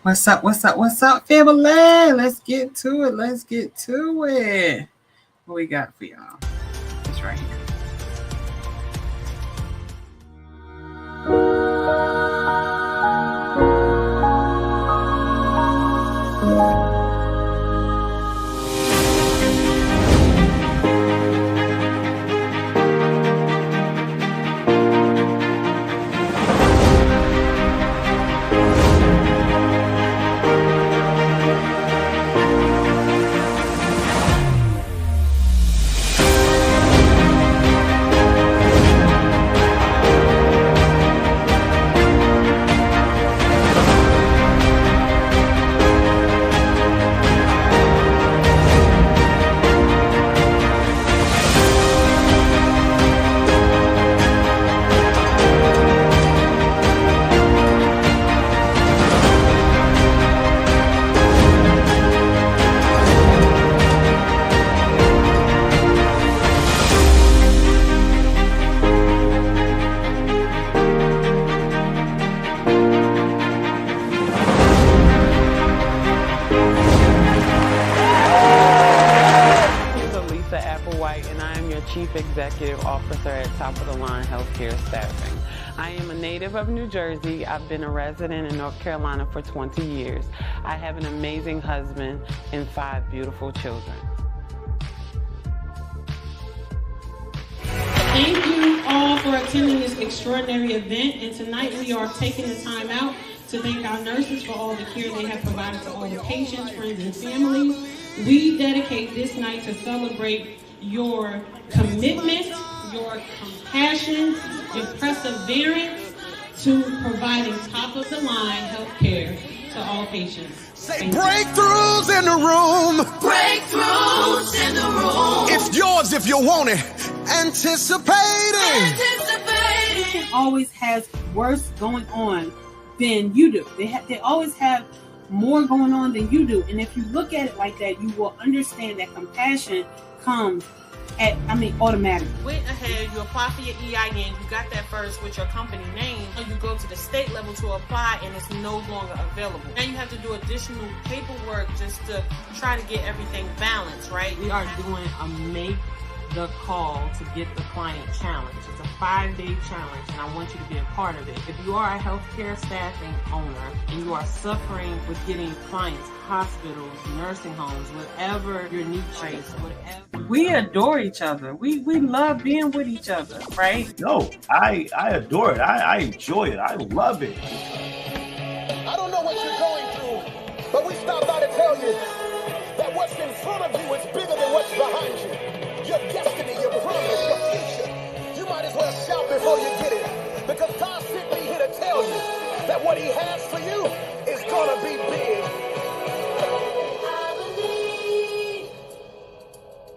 What's up? What's up? What's up, family? Let's get to it. Let's get to it. What we got for y'all? It's right here. Alisa Applewhite, and I am your Chief Executive Officer at Top of the Line Healthcare Staffing. I am a native of New Jersey. I've been a resident in North Carolina for 20 years. I have an amazing husband and 5 beautiful children. Thank you all for attending this extraordinary event, and tonight we are taking the time out to thank our nurses for all the care they have provided to all the patients, friends, and families. We dedicate this night to celebrate your commitment, your compassion, your perseverance to providing top-of-the-line health care to all patients. Say breakthroughs in the room. Breakthroughs in the room. It's yours if you want it. Anticipating. Always has worse going on than you do. They always have more going on than you do. And if you look at it like that, you will understand that compassion comes automatically. Went ahead, you apply for your EIN, you got that first with your company name, and you go to the state level to apply, and it's no longer available. Now you have to do additional paperwork just to try to get everything balanced, right? We are doing a Make the Call to Get the Client challenge. It's a 5-day challenge, and I want you to be a part of it. If you are a healthcare staffing owner and you are suffering with getting clients, hospitals, nursing homes, whatever your niche is, whatever. We adore each other. We love being with each other, right? No, I adore it. I enjoy it. I love it. I don't know what you're going through, but we stopped by to tell you that what's in front of you is bigger than what's behind you. Your destiny, your promise, your future. You might as well shout before you get it, because God sent me here to tell you that what He has for you is gonna be big. I believe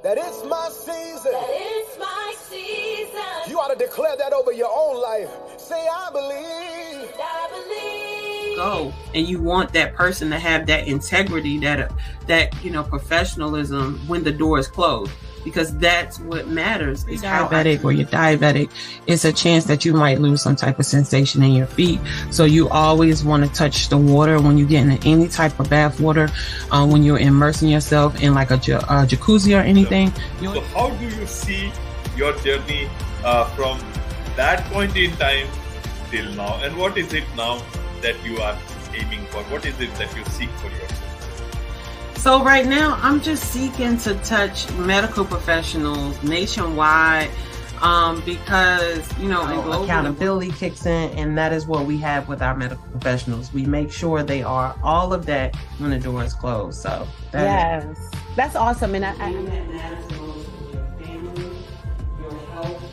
That it's my season. that it's my season. You ought to declare that over your own life. Say, I believe. I believe. Go, and you want that person to have that integrity, that professionalism when the door is closed, because that's what matters. Is how Diabetic or you're diabetic, it's a chance that you might lose some type of sensation in your feet. So you always want to touch the water when you get in any type of bath water, when you're immersing yourself in like a jacuzzi or anything. So how do you see your journey from that point in time till now? And what is it now that you are aiming for? What is it that you seek for yourself? So right now, I'm just seeking to touch medical professionals nationwide, because, in global Accountability kicks in, and that is what we have with our medical professionals. We make sure they are all of that when the door is closed. So Yes, that's awesome. And that matters the most is your family, your health,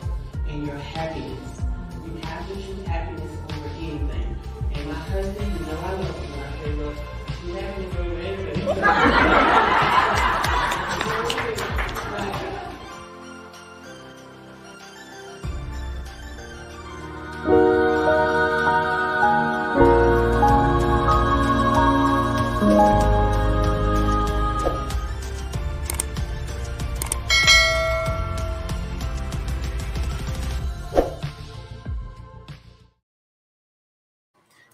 and your happiness. You have to choose happiness over anything. And my husband, I love him. I say, look, you happiness over anything.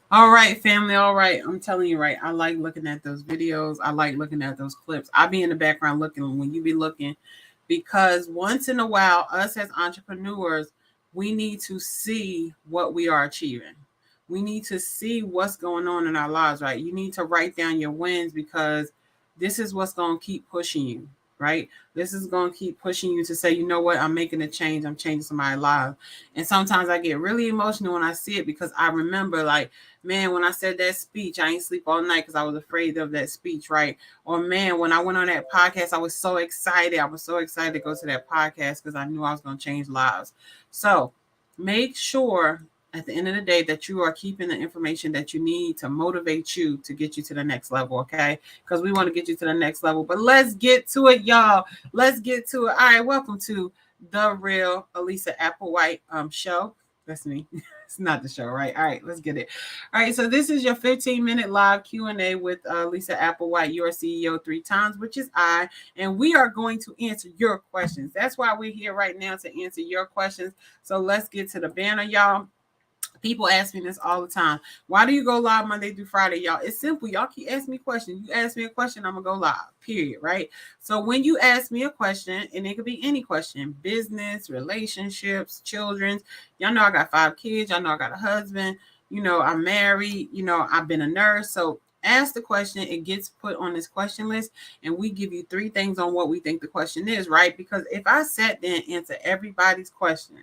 All right, family. All right. I'm telling you, right. I like looking at those videos. I like looking at those clips. I be in the background looking when you be looking, because once in a while, us as entrepreneurs, we need to see what we are achieving. We need to see what's going on in our lives, right? You need to write down your wins, because this is what's going to keep pushing you, right? This is going to keep pushing you to say, you know what? I'm making a change. I'm changing somebody's life. And sometimes I get really emotional when I see it, because I remember, like, man, when I said that speech, I ain't sleep all night because I was afraid of that speech, right? Or man, when I went on that podcast, I was so excited. I was so excited to go to that podcast because I knew I was going to change lives. So make sure at the end of the day that you are keeping the information that you need to motivate you to get you to the next level, okay? Because we want to get you to the next level. But let's get to it, y'all. Let's get to it. All right, welcome to the real Alisa Applewhite show. That's me. It's not the show, right? All right, let's get it. All right, so this is your 15-minute live Q&A with Alisa Applewhite, your CEO 3 times, which is I, and we are going to answer your questions. That's why we're here right now, to answer your questions. So let's get to the banner, y'all. People ask me this all the time. Why do you go live Monday through Friday, y'all? It's simple. Y'all keep asking me questions. You ask me a question, I'm going to go live, period, right? So when you ask me a question, and it could be any question, business, relationships, children. Y'all know I got 5 kids. Y'all know I got a husband. You know, I'm married. You know, I've been a nurse. So ask the question. It gets put on this question list, and we give you 3 things on what we think the question is, right? Because if I sat there and answer everybody's question,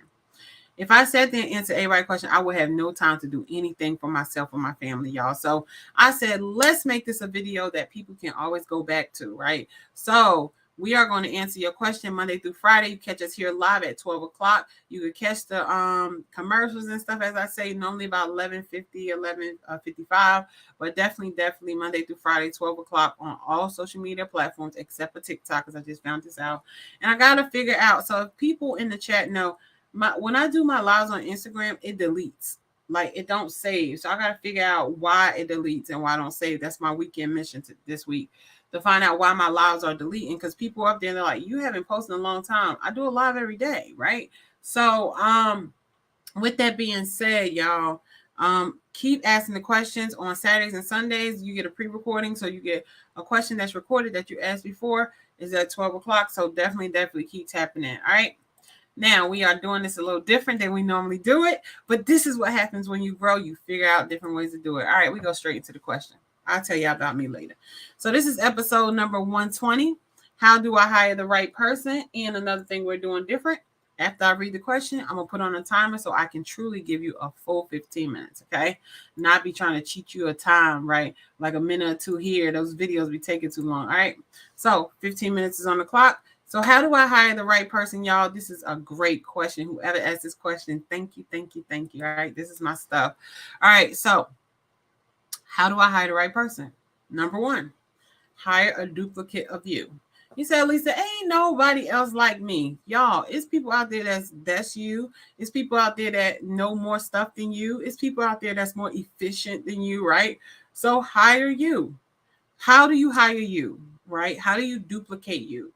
if I sat there and answered everybody's question, I would have no time to do anything for myself or my family, y'all. So I said, let's make this a video that people can always go back to, right? So we are going to answer your question Monday through Friday. You catch us here live at 12 o'clock. You can catch the commercials and stuff, as I say, normally about 11:50, 11:55. But definitely Monday through Friday, 12 o'clock on all social media platforms except for TikTok, because I just found this out. And I got to figure out, so if people in the chat know, when I do my lives on Instagram, it deletes. Like, it don't save. So I got to figure out why it deletes and why I don't save. That's my weekend mission this week, to find out why my lives are deleting, because people are up there and they're like, you haven't posted in a long time. I do a live every day, right? So with that being said, y'all, keep asking the questions on Saturdays and Sundays. You get a pre-recording, so you get a question that's recorded that you asked before is at 12 o'clock. So definitely keep tapping in. All right. Now, we are doing this a little different than we normally do it, but this is what happens when you grow. You figure out different ways to do it. All right, we go straight into the question. I'll tell you about me later. So this is episode number 120. How do I hire the right person? And another thing we're doing different. After I read the question, I'm going to put on a timer so I can truly give you a full 15 minutes, okay? Not be trying to cheat you a time, right? Like a minute or two here. Those videos be taking too long, all right? So 15 minutes is on the clock. So how do I hire the right person, y'all? This is a great question. Whoever asked this question, thank you. All right, this is my stuff. All right, so how do I hire the right person? Number 1, hire a duplicate of you. You said, Lisa, ain't nobody else like me. Y'all, it's people out there that's you. It's people out there that know more stuff than you. It's people out there that's more efficient than you, right? So hire you. How do you hire you, right? How do you duplicate you?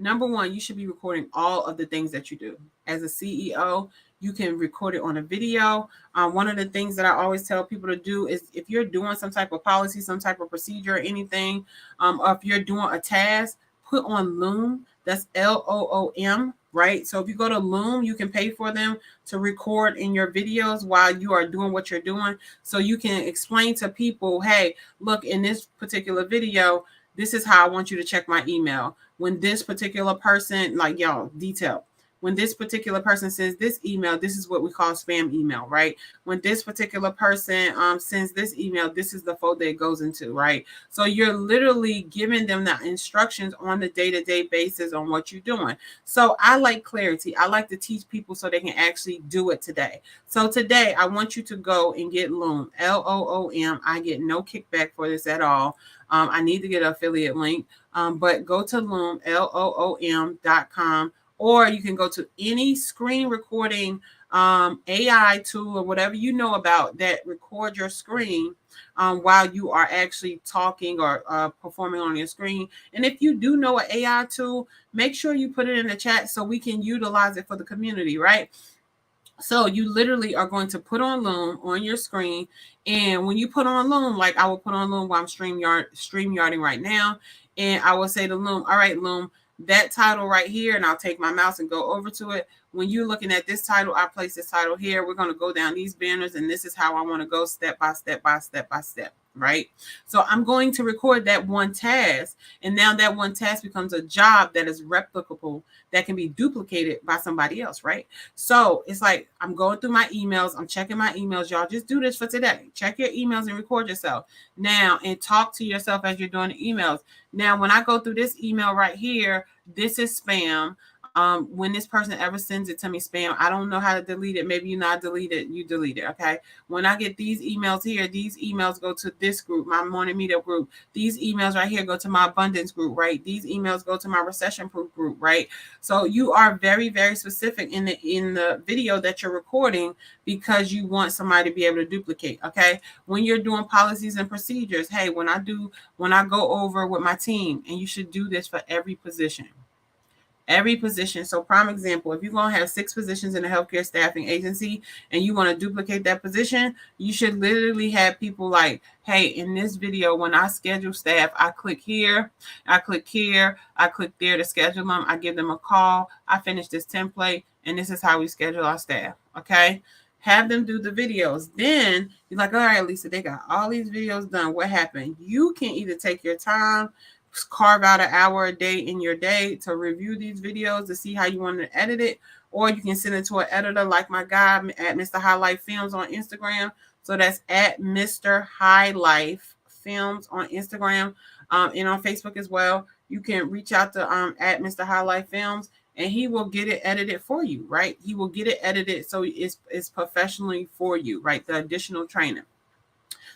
Number 1, you should be recording all of the things that you do. As a CEO, you can record it on a video. One of the things that I always tell people to do is, if you're doing some type of policy, some type of procedure or anything, or if you're doing a task, put on Loom. That's LOOM, right? So if you go to Loom, you can pay for them to record in your videos while you are doing what you're doing. So you can explain to people, hey, look, in this particular video, this is how I want you to check my email. When this particular person, like, y'all, detail. When this particular person sends this email, this is what we call spam email, right? When this particular person sends this email, this is the folder it goes into, right? So you're literally giving them the instructions on the day-to-day basis on what you're doing. So I like clarity. I like to teach people so they can actually do it today. So today, I want you to go and get Loom, LOOM. I get no kickback for this at all. I need to get an affiliate link, but go to Loom, LOOM.com, or you can go to any screen recording AI tool or whatever you know about that record your screen while you are actually talking or performing on your screen. And if you do know an AI tool, make sure you put it in the chat so we can utilize it for the community, right? So you literally are going to put on Loom on your screen. And when you put on Loom, like I will put on Loom while I'm StreamYarding right now. And I will say to Loom, all right, Loom, that title right here, and I'll take my mouse and go over to it. When you're looking at this title, I place this title here. We're going to go down these banners, and this is how I want to go step by step by step by step, right? So I'm going to record that one task, and now that one task becomes a job that is replicable, that can be duplicated by somebody else, right? So it's like I'm going through my emails. I'm checking my emails. Y'all just do this for today. Check your emails and record yourself now and talk to yourself as you're doing the emails. Now, when I go through this email right here, this is spam. When this person ever sends it to me spam, I don't know how to delete it. Maybe you not delete it, you delete it. Okay. When I get these emails here, these emails go to this group, my morning meetup group. These emails right here go to my abundance group, right? These emails go to my recession proof group, right? So you are very, very specific in the video that you're recording because you want somebody to be able to duplicate. Okay. When you're doing policies and procedures, hey, when I go over with my team, and you should do this for every position. Every position. So prime example, if you're going to have 6 positions in a healthcare staffing agency and you want to duplicate that position, you should literally have people like, hey, in this video, when I schedule staff, I click here, I click here, I click there to schedule them. I give them a call. I finish this template, and this is how we schedule our staff. Okay. Have them do the videos. Then you're like, all right, Lisa, they got all these videos done. What happened? You can either take your time, carve out an hour a day in your day to review these videos to see how you want to edit it, or you can send it to an editor like my guy at Mr. High Life Films on Instagram. So that's at Mr. High Life Films on Instagram, and on Facebook as well. You can reach out to at Mr. High Life Films, and he will get it edited for you, right? He will get it edited so it's professionally for you, right? The additional training.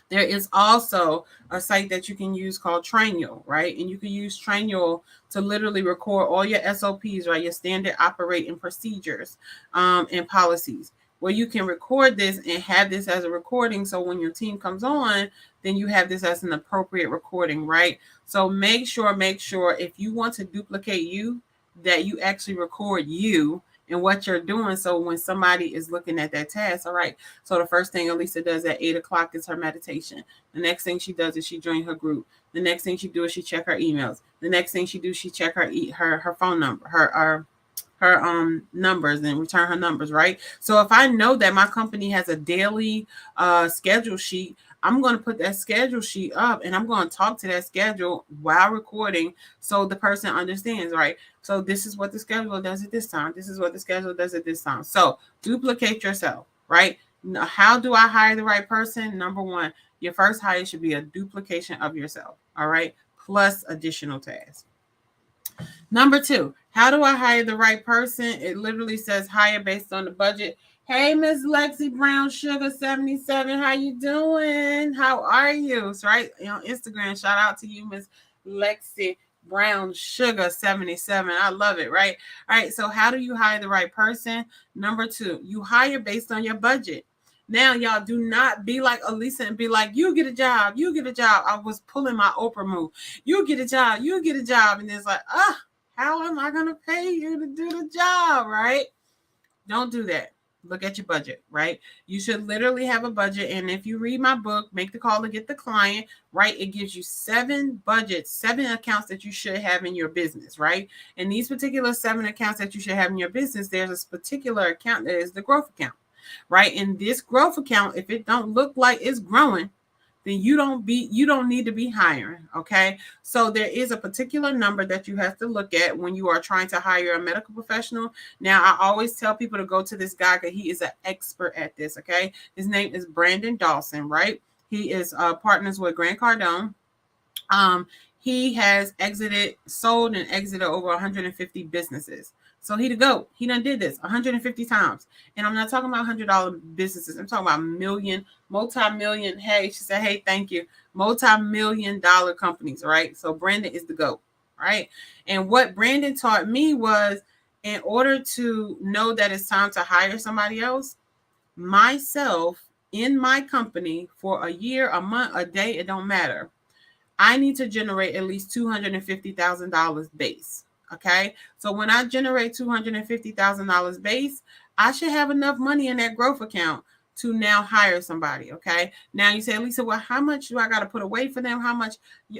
There is also a site that you can use called Trainyo, right? And you can use Trainyo to literally record all your SOPs, right? Your standard operating procedures and policies, where you can record this and have this as a recording. So when your team comes on, then you have this as an appropriate recording, right? So make sure if you want to duplicate you, that you actually record you and what you're doing. So when somebody is looking at that task, all right. So the first thing Alisa does at 8 o'clock is her meditation. The next thing she does is she joins her group. The next thing she do is she check her emails. The next thing she do, she check her phone number, her numbers, and return her numbers, right? So if I know that my company has a daily schedule sheet, I'm going to put that schedule sheet up, and I'm going to talk to that schedule while recording so the person understands, right? So this is what the schedule does at this time. This is what the schedule does at this time. So duplicate yourself, right? Now, how do I hire the right person? Number one, your first hire should be a duplication of yourself, all right? Plus additional tasks. Number 2, how do I hire the right person? It literally says hire based on the budget. Hey, Miss Lexi Brown Sugar 77, how you doing? How are you? So, right on Instagram, shout out to you, Miss Lexi Brown Sugar 77. I love it, right? All right, so how do you hire the right person? Number 2, you hire based on your budget. Now, y'all, do not be like Alisa and be like, you get a job, you get a job. I was pulling my Oprah move. You get a job, you get a job. And it's like, how am I going to pay you to do the job, right? Don't do that. Look at your budget, right? You should literally have a budget. And if you read my book, Make the Call to Get the Client, right? It gives you 7 budgets, 7 accounts that you should have in your business, right? And these particular 7 accounts that you should have in your business, there's a particular account that is the growth account, right? And this growth account, if it don't look like it's growing, then you don't need to be hiring. Okay. So there is a particular number that you have to look at when you are trying to hire a medical professional. Now, I always tell people to go to this guy because he is an expert at this. Okay. His name is Brandon Dawson, right? He is partners with Grant Cardone. He has sold and exited over 150 businesses. So he the GOAT. He done did this 150 times. And I'm not talking about $100 businesses. I'm talking about multi-million. Hey, she said, hey, thank you. Multi-million-dollar companies, right? So Brandon is the GOAT, right? And what Brandon taught me was, in order to know that it's time to hire somebody else, myself in my company for a year, a month, a day, it don't matter. I need to generate at least $250,000 base. Okay. So when I generate $250,000 base, I should have enough money in that growth account to now hire somebody. Okay. Now you say, Lisa, well, how much do I got to put away for them? How much?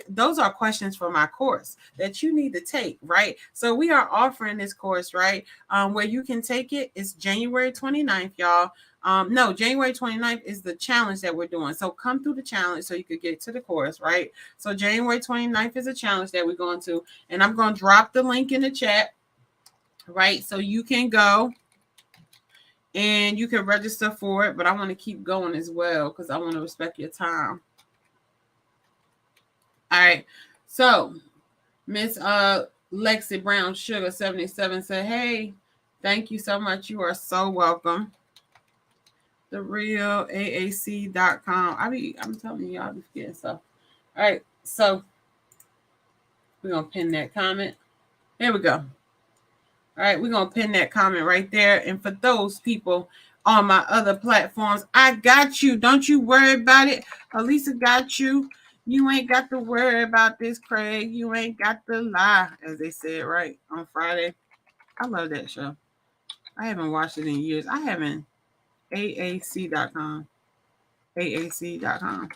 Those are questions for my course that you need to take, right? So we are offering this course, right? Where you can take it. It's January 29th, y'all. No, January 29th is the challenge that we're doing. So come through the challenge so you could get to the course, right? So January 29th is a challenge that we're going to, and I'm going to drop the link in the chat, right? So you can go and you can register for it, but I want to keep going as well because I want to respect your time. All right. So Miss Lexi Brown Sugar 77 said, hey, thank you so much. You are so welcome. TheRealAAC.com. I'm telling you, I'll be forgetting stuff. All right. So we're going to pin that comment. There we go. All right, we're going to pin that comment right there. And for those people on my other platforms, I got you. Don't you worry about it. Alisa got you. You ain't got to worry about this, Craig. You ain't got to lie, as they said, right, on Friday. I love that show. I haven't watched it in years. I haven't. AAC.com. AAC.com.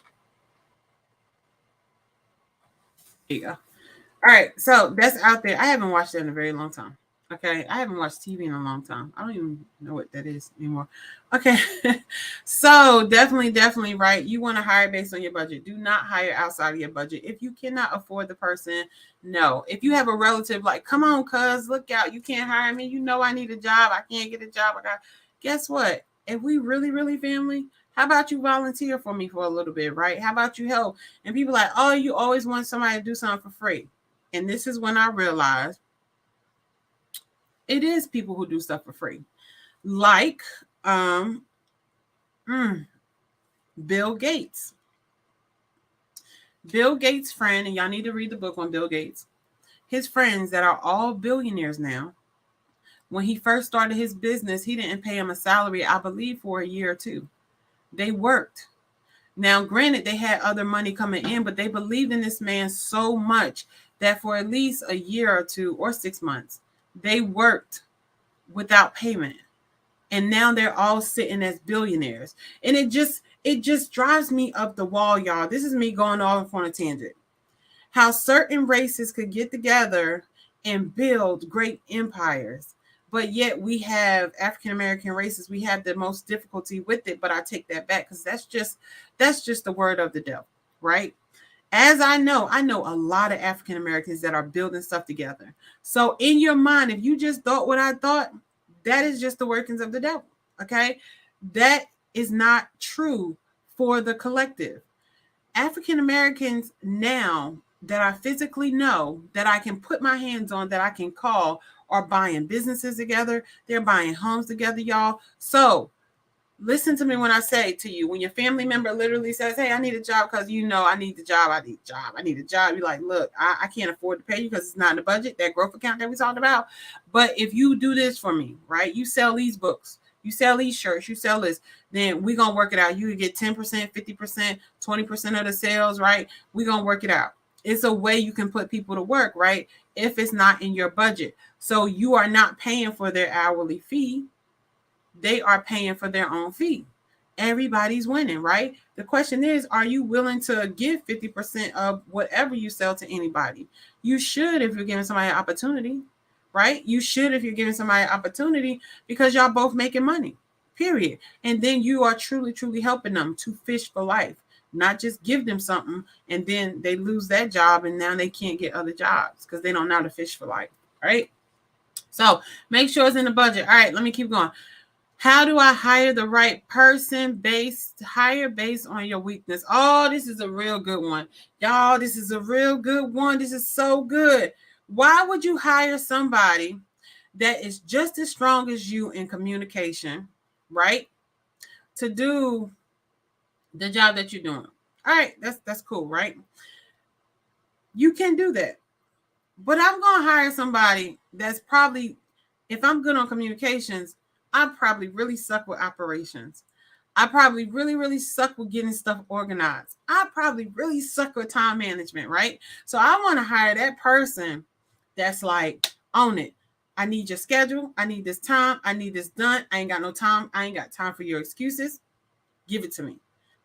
There you go. All right, so that's out there. I haven't watched it in a very long time. Okay, I haven't watched TV in a long time. I don't even know what that is anymore. Okay, so definitely, right? You want to hire based on your budget. Do not hire outside of your budget. If you cannot afford the person, no. If you have a relative like, come on, cuz, look out. You can't hire me. You know I need a job. I can't get a job. Guess what? If we really family, how about you volunteer for me for a little bit, right? How about you help? And people like, oh, you always want somebody to do something for free. And this is when I realized it is people who do stuff for free. Like Bill Gates. Bill Gates' friend, and y'all need to read the book on Bill Gates. His friends that are all billionaires now. When he first started his business, he didn't pay him a salary, I believe, for a year or two. They worked. Now, granted, they had other money coming in, but they believed in this man so much that for at least a year or two or 6 months, they worked without payment. And now they're all sitting as billionaires. And it just drives me up the wall, y'all. This is me going off on a tangent. How certain races could get together and build great empires. But yet we have African-American races. We have the most difficulty with it. But I take that back because that's just the word of the devil, right? As I know a lot of African-Americans that are building stuff together. So in your mind, if you just thought what I thought, that is just the workings of the devil, okay? That is not true for the collective. African-Americans now that I physically know, that I can put my hands on, that I can call, are buying businesses together. They're buying homes together, y'all. So listen to me when I say to you, when your family member literally says, hey, I need a job because you know I need the job. I need a job. You're like, look, I can't afford to pay you because it's not in the budget, that growth account that we talked about. But if you do this for me, right, you sell these books, you sell these shirts, you sell this, then we're going to work it out. You get 10%, 50%, 20% of the sales, right? We're going to work it out. It's a way you can put people to work, right? If it's not in your budget. So you are not paying for their hourly fee. They are paying for their own fee. Everybody's winning, right? The question is, are you willing to give 50% of whatever you sell to anybody? You should if you're giving somebody an opportunity, right? You should if you're giving somebody an opportunity because y'all both making money, period. And then you are truly helping them to fish for life, not just give them something and then they lose that job and now they can't get other jobs because they don't know how to fish for life, right? So make sure it's in the budget. All right, let me keep going. How do I hire the right person? Hire based on your weakness. Oh, this is a real good one. Y'all, this is a real good one. This is so good. Why would you hire somebody that is just as strong as you in communication, right? To do the job that you're doing. All right, that's cool, right? You can do that. But I'm going to hire somebody that's probably, if I'm good on communications, I probably really suck with operations. I probably really suck with getting stuff organized. I probably really suck with time management, right? So I want to hire that person that's like on it. I need your schedule. I need this time. I need this done. I ain't got no time. I ain't got time for your excuses. Give it to me.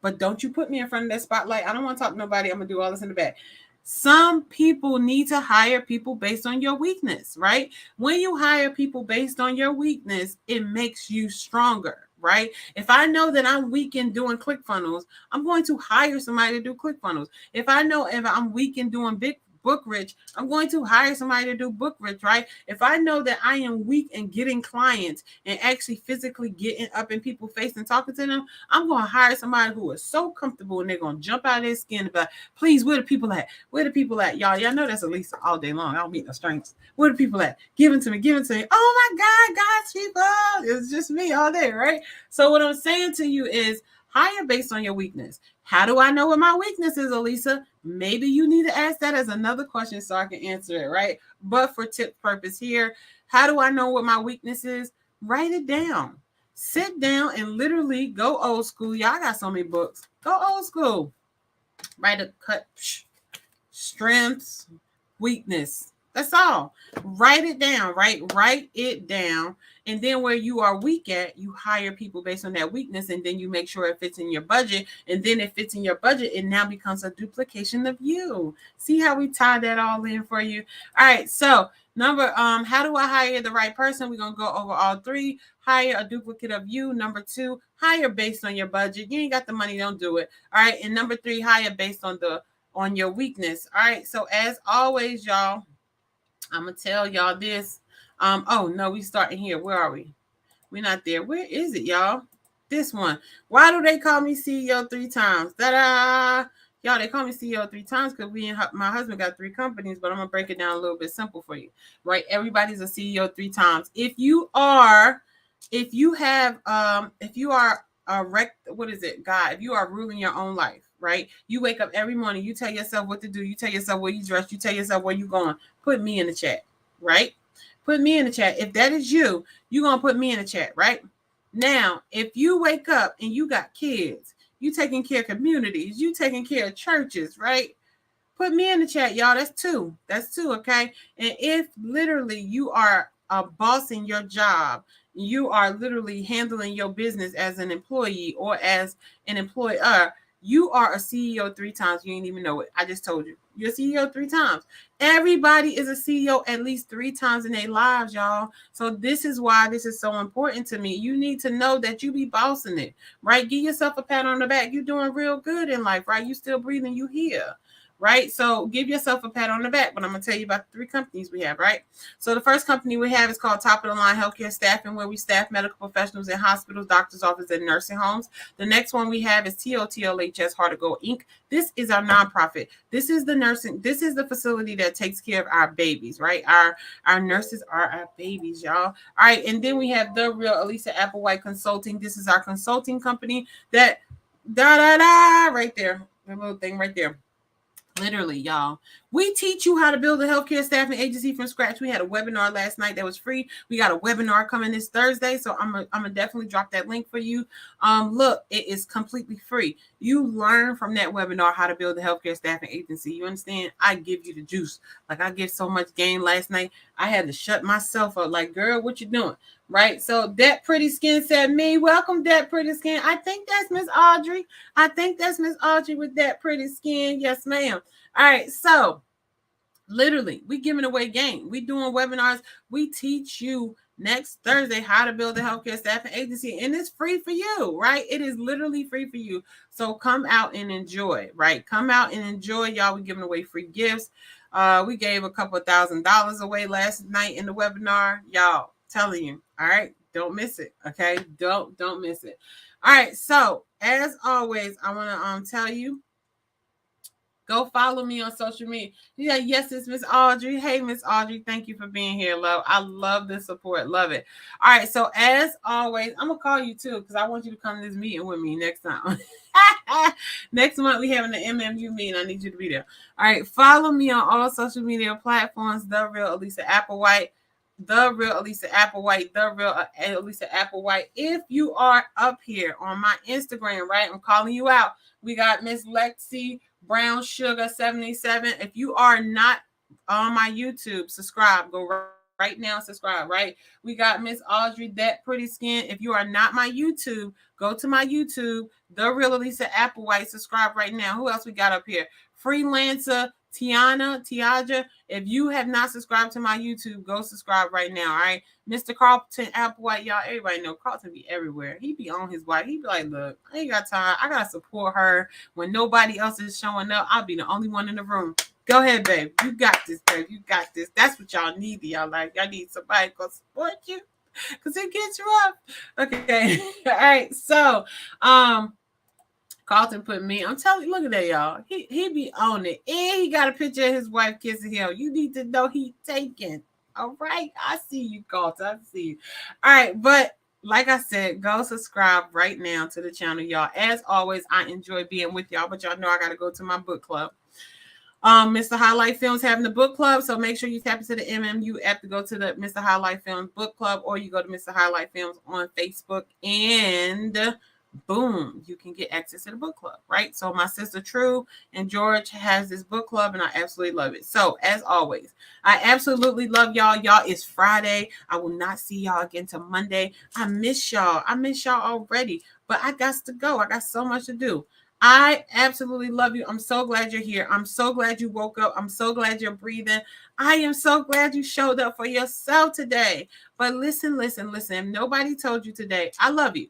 But don't you put me in front of that spotlight. I don't want to talk to nobody. I'm going to do all this in the back. Some people need to hire people based on your weakness, right? When you hire people based on your weakness, it makes you stronger, right? If I know that I'm weak in doing ClickFunnels, I'm going to hire somebody to do ClickFunnels. If I know if I'm weak in doing Bookridge, I'm going to hire somebody to do Bookridge, right? If I know that I am weak in getting clients and actually physically getting up in people's face and talking to them, I'm going to hire somebody who is so comfortable and they're going to jump out of their skin and be like, please, where the people at? Where the people at? Y'all know that's Alisa all day long. I don't meet no strangers. Where the people at? Give it to me. Give it to me. Oh my God, God's people. It's just me all day, right? So what I'm saying to you is hire based on your weakness. How do I know what my weakness is, Alisa? Maybe you need to ask that as another question so I can answer it, right? But for tip purpose here, how do I know what my weakness is? Write it down. Sit down and literally go old school. Y'all got so many books. Go old school. Write a cut. Strengths, weakness. That's all. Write it down, right? Write it down. And then where you are weak at, you hire people based on that weakness. And then you make sure it fits in your budget. And then it fits in your budget. It now becomes a duplication of you. See how we tied that all in for you? All right. So how do I hire the right person? We're going to go over all three. Hire a duplicate of you. Number 2, hire based on your budget. You ain't got the money. Don't do it. All right. And number 3, hire based on your weakness. All right. So as always, y'all, I'm going to tell y'all this. Oh, no, we starting here. Where are we? We're not there. Where is it, y'all? This one. Why do they call me CEO 3 times? Ta-da! Y'all, they call me CEO 3 times because my husband got 3 companies, but I'm going to break it down a little bit simple for you, right? Everybody's a CEO 3 times. If you are ruling your own life, right? You wake up every morning, you tell yourself what to do, you tell yourself where you dress, you tell yourself where you going. Put me in the chat, right? Put me in the chat. If that is you, you're going to put me in the chat, right? Now, if you wake up and you got kids, you taking care of communities, you taking care of churches, right? Put me in the chat, y'all. That's 2. That's 2, okay? And if literally you are a boss in your job, you are literally handling your business as an employee or as an employer, you are a CEO 3 times. You ain't even know it. I just told you. You're a CEO 3 times. Everybody is a CEO at least 3 times in their lives, y'all. So this is why this is so important to me. You need to know that you be bossing it, right? Give yourself a pat on the back. You're doing real good in life, right? You still breathing. You here. Right? So give yourself a pat on the back, but I'm going to tell you about the 3 companies we have, right? So the first company we have is called Top of the Line Healthcare Staffing, where we staff medical professionals in hospitals, doctors' offices, and nursing homes. The next one we have is TOTLHS Heart to Go Inc. This is our nonprofit. This is the facility that takes care of our babies, right? Our nurses are our babies, y'all. All right. And then we have The Real Alisa Applewhite Consulting. This is our consulting company that right there. The little thing right there. Literally, y'all. We teach you how to build a healthcare staffing agency from scratch. We had a webinar last night that was free. We got a webinar coming this Thursday, so I'm gonna definitely drop that link for you. Look, it is completely free. You learn from that webinar how to build a healthcare staffing agency. You understand? I give you the juice. Like I get so much game last night. I had to shut myself up. Like, girl, what you doing? Right? So that pretty skin said me. Welcome, that pretty skin. I think that's Miss Audrey. With that pretty skin. Yes, ma'am. All right. So literally, we giving away game. We doing webinars. We teach you next Thursday how to build a healthcare staffing agency, and it's free for you, right? It is literally free for you. So come out and enjoy, right? Come out and enjoy, y'all. We giving away free gifts. We gave a couple of $1,000s away last night in the webinar, y'all. Telling you, all right, don't miss it. Okay, don't miss it. All right, so as always, I want to tell you, go follow me on social media. Yeah, yes, it's Miss Audrey. Hey, Miss Audrey, thank you for being here, love. I love the support, love it. All right, so as always, I'm gonna call you too because I want you to come to this meeting with me next time. Next month we having the MMU meeting. I need you to be there. All right, follow me on all social media platforms. The Real Alisa Applewhite. The Real Alisa Applewhite, The Real Alisa Applewhite. If you are up here on my Instagram, right, I'm calling you out. We got Miss Lexi Brown Sugar 77. If you are not on my YouTube, subscribe. Go right now. Subscribe, right? We got Miss Audrey, That Pretty Skin. If you are not my YouTube, go to my YouTube, The Real Alisa Applewhite. Subscribe right now. Who else we got up here? Freelancer, Tiaja. If you have not subscribed to my YouTube, go subscribe right now, all right? Mr. Carlton Applewhite, y'all, everybody know Carlton be everywhere. He be on his wife. He be like, look, I ain't got time. I got to support her. When nobody else is showing up, I'll be the only one in the room. Go ahead, babe. You got this, babe. You got this. That's what y'all need, y'all. Like, y'all need somebody to go support you because it gets you up. Okay. All right. So, Carlton put me. I'm telling you, look at that, y'all. He be on it. And he got a picture of his wife kissing him. You need to know he taken. All right. I see you, Carlton. I see you. All right. But like I said, go subscribe right now to the channel, y'all. As always, I enjoy being with y'all, but y'all know I got to go to my book club. Mr. Highlight Films having the book club, so make sure you tap into the MMU app to go to the Mr. Highlight Films book club, or you go to Mr. Highlight Films on Facebook, and boom, you can get access to the book club, right? So my sister True and George has this book club, and I absolutely love it. So as always, I absolutely love y'all. Y'all, it's Friday. I will not see y'all again till Monday. I miss y'all. I miss y'all already, but I got to go. I got so much to do. I absolutely love you. I'm so glad you're here. I'm so glad you woke up. I'm so glad you're breathing. I am so glad you showed up for yourself today. But listen. If nobody told you today, I love you.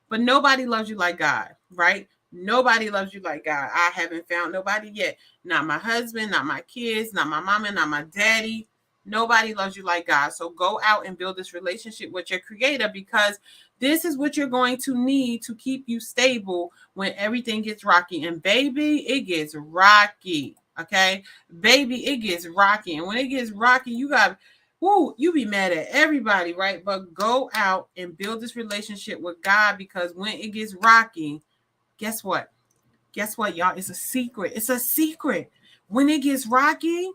But nobody loves you like God, right? Nobody loves you like God. I haven't found nobody yet. Not my husband, not my kids, not my mama, not my daddy. Nobody loves you like God. So go out and build this relationship with your creator, because this is what you're going to need to keep you stable when everything gets rocky. And baby, it gets rocky. Okay, baby, it gets rocky. And when it gets rocky, you be mad at everybody, right? But go out and build this relationship with God, because when it gets rocky, guess what? Guess what, y'all? It's a secret. It's a secret. When it gets rocky,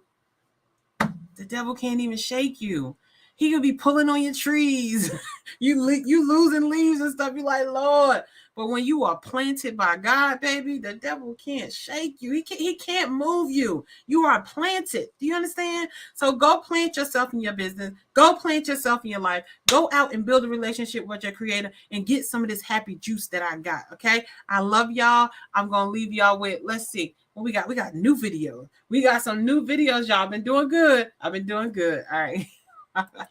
the devil can't even shake you. He could be pulling on your trees. you losing leaves and stuff. You're like, Lord. But when you are planted by God, baby, the devil can't shake you. He can't move you. You are planted. Do you understand? So go plant yourself in your business. Go plant yourself in your life. Go out and build a relationship with your creator and get some of this happy juice that I got. Okay. I love y'all. I'm going to leave y'all with, let's see. Well, we got new videos. We got some new videos, y'all. Been doing good. I've been doing good. All right.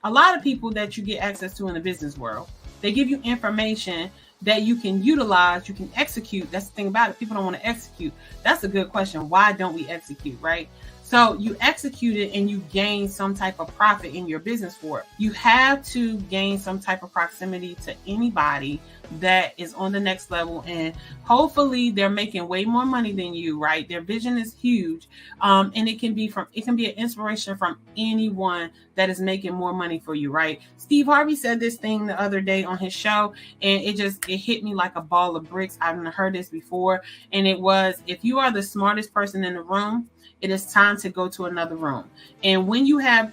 A lot of people that you get access to in the business world, they give you information that you can utilize, you can execute. That's the thing about it. People don't want to execute. That's a good question. Why don't we execute, right? So you execute it and you gain some type of profit in your business for it. You have to gain some type of proximity to anybody that is on the next level, and hopefully they're making way more money than you, right? Their vision is huge, and it can be an inspiration from anyone that is making more money for you, right? Steve Harvey said this thing the other day on his show, and it hit me like a ball of bricks. I've heard this before, and it was, if you are the smartest person in the room, it is time to go to another room. And when you have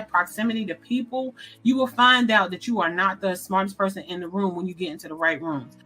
proximity to people, you will find out that you are not the smartest person in the room when you get into the right rooms.